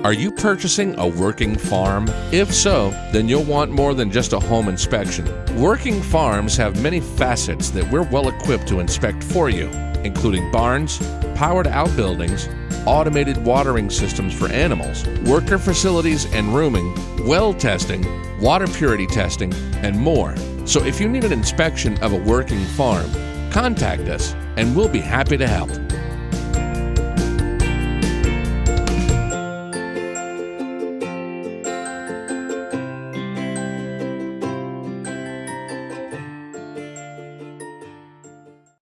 Are you purchasing a working farm? If so, then you'll want more than just a home inspection. Working farms have many facets that we're well equipped to inspect for you, including barns, powered outbuildings, automated watering systems for animals, worker facilities and rooming, well testing, water purity testing, and more. So if you need an inspection of a working farm, contact us and we'll be happy to help.